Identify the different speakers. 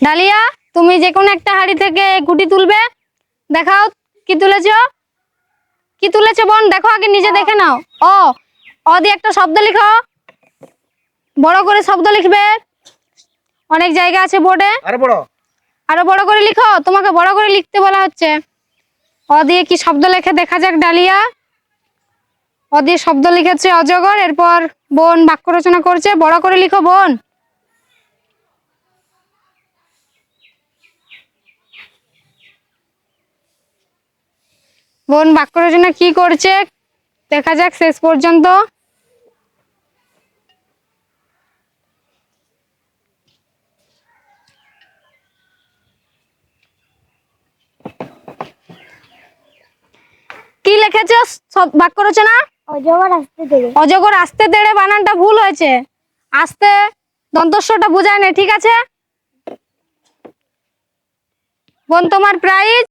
Speaker 1: Dahlia, তুমি যে কোনো একটা হাড়ি থেকে গুটি তুলবে। দেখাও কি তুলেছো। কি তুলেছো বোন, দেখো আগে নিজে দেখে নাও। ও অ দিয়ে একটা শব্দ লিখো, বড় করে শব্দ লিখবে। অনেক জায়গা আছে বোর্ডে, আরো বড় করে লিখো, তোমাকে বড় করে লিখতে বলা হচ্ছে। অ দিয়ে কি শব্দ লেখে দেখা যাক ডালিয়া। অ দিয়ে শব্দ লিখেছে অজগর। এরপর বোন বাক্য রচনা করছে, বড় করে লিখো বোন। বোন বাক্য রচনা কি করছে দেখা যাক শেষ পর্যন্ত। কি লিখেছো সব বাক্য রচনা?
Speaker 2: অজগর আসতে দেবে।
Speaker 1: অজগর আসতে দেড়ে বানানটা ভুল হয়েছে। আসতে দন্তস্বটা বোঝায় না, ঠিক আছে বোন। তোমার প্রাইজ